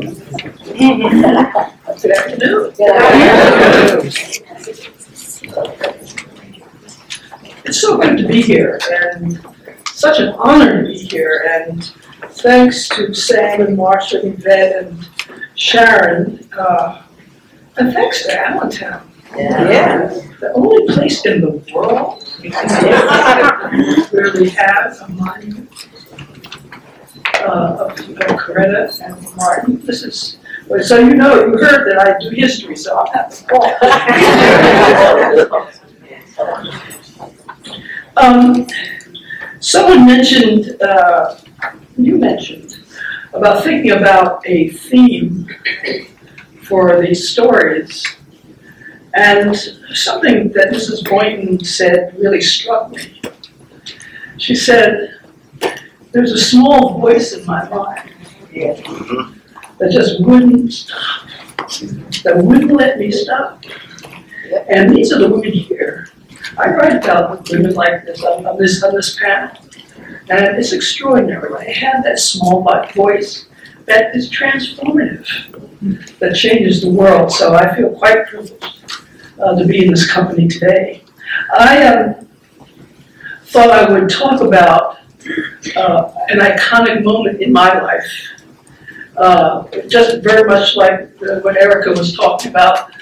Good afternoon. It's so good to be here, and such an honor to be here. And thanks to Sam and Marsha and Yvette and Sharon, and thanks to Allentown. Yeah. The only place in the world where we have a monument of Coretta and Martin. This is, so you know, you heard that I do history, so I'll have to call. Someone mentioned, you mentioned, about thinking about a theme for these stories. And something that Mrs. Boynton said really struck me. She said, there's a small voice in my mind that just wouldn't stop, that wouldn't let me stop. And these are the women here. I write about women like this on this panel. And it's extraordinary. I have that small voice that is transformative, that changes the world. So I feel quite privileged to be in this company today. I thought I would talk about an iconic moment in my life, just very much like what Erica was talking about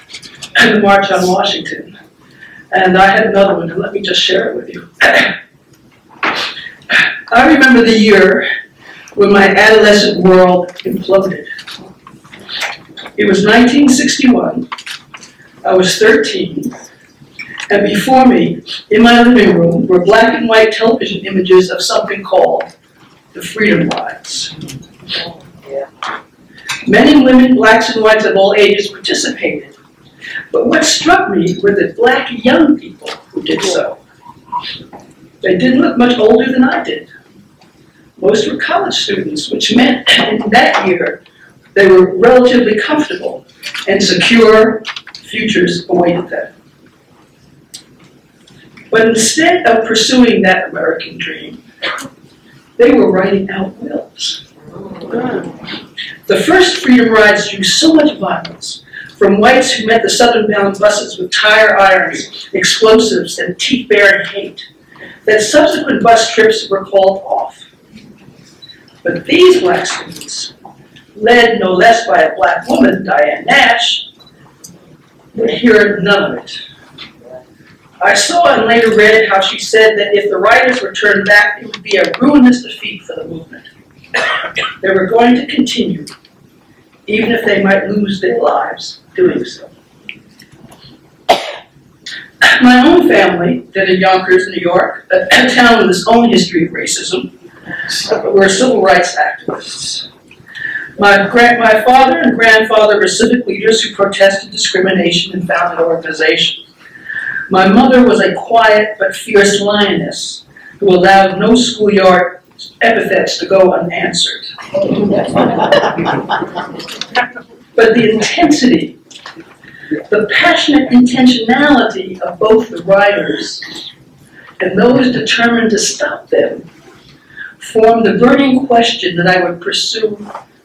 in the March on Washington. And I had another one, and let me just share it with you. I remember the year when my adolescent world imploded. It was 1961. I was 13, and before me, in my living room, were black and white television images of something called the Freedom Rides. Men and women, blacks and whites of all ages participated. But what struck me were the black young people who did so. They didn't look much older than I did. Most were college students, which meant in that year they were relatively comfortable and secure futures awaited them. But instead of pursuing that American dream, they were writing out wills. The first Freedom Rides drew so much violence from whites who met the southern-bound buses with tire irons, explosives, and teeth-baring hate, that subsequent bus trips were called off. But these black students, led no less by a black woman, Diane Nash, would hear none of it. I saw and later read how she said that if the writers were turned back, it would be a ruinous defeat for the movement. They were going to continue, even if they might lose their lives doing so. My own family, then in Yonkers, New York, a town with its own history of racism, were civil rights activists. My father and grandfather were civic leaders who protested discrimination and founded organizations. My mother was a quiet but fierce lioness who allowed no schoolyard epithets to go unanswered. But the intensity, the passionate intentionality of both the writers and those determined to stop them formed the burning question that I would pursue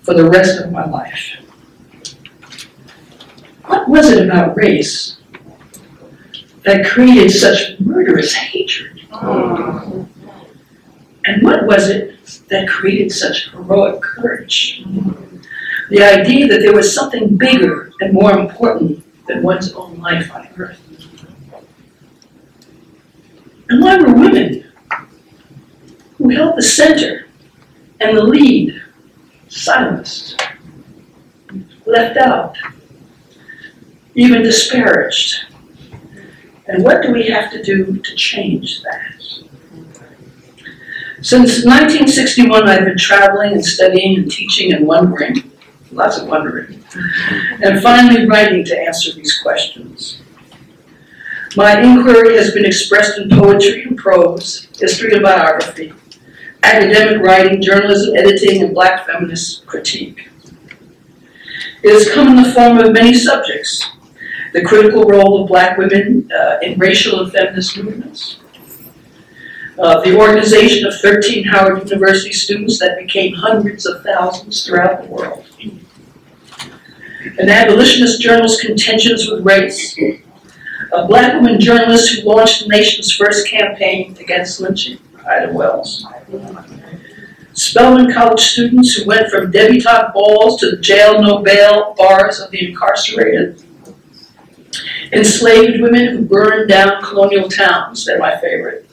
for the rest of my life. What was it about race that created such murderous hatred? And what was it that created such heroic courage? The idea that there was something bigger and more important than one's own life on earth. And why were women who held the center and the lead silenced, left out, even disparaged? And what do we have to do to change that? Since 1961, I've been traveling and studying and teaching and wondering, lots of wondering, and finally writing to answer these questions. My inquiry has been expressed in poetry and prose, history and biography, academic writing, journalism, editing, and black feminist critique. It has come in the form of many subjects: the critical role of black women in racial and feminist movements, the organization of 13 Howard University students that became hundreds of thousands throughout the world, an abolitionist journalist's contentions with race, a black woman journalist who launched the nation's first campaign against lynching, Ida Wells. Spelman College students who went from debutante balls to the jail no bail bars of the incarcerated. Enslaved women who burned down colonial towns, they're my favorite.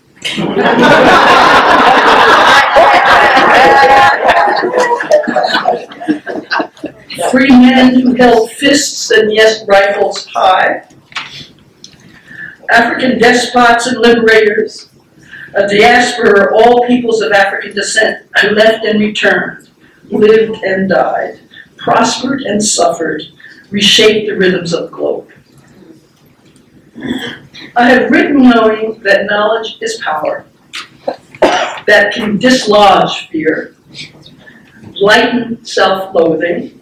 Free men who held fists and, yes, rifles high. African despots and liberators, a diaspora, all peoples of African descent who left and returned, lived and died, prospered and suffered, reshaped the rhythms of the globe. I have written knowing that knowledge is power, that can dislodge fear, lighten self-loathing,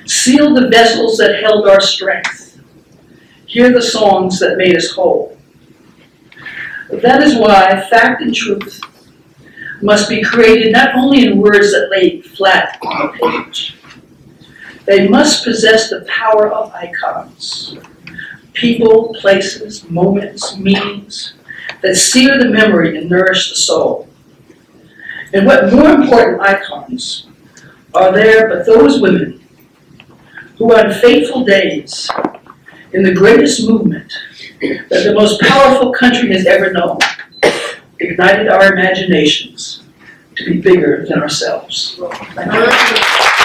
seal the vessels that held our strength, hear the songs that made us whole. That is why fact and truth must be created not only in words that lay flat on the page. They must possess the power of icons, people, places, moments, meanings that sear the memory and nourish the soul. And what more important icons are there but those women who on fateful days in the greatest movement that the most powerful country has ever known ignited our imaginations to be bigger than ourselves. Thank you.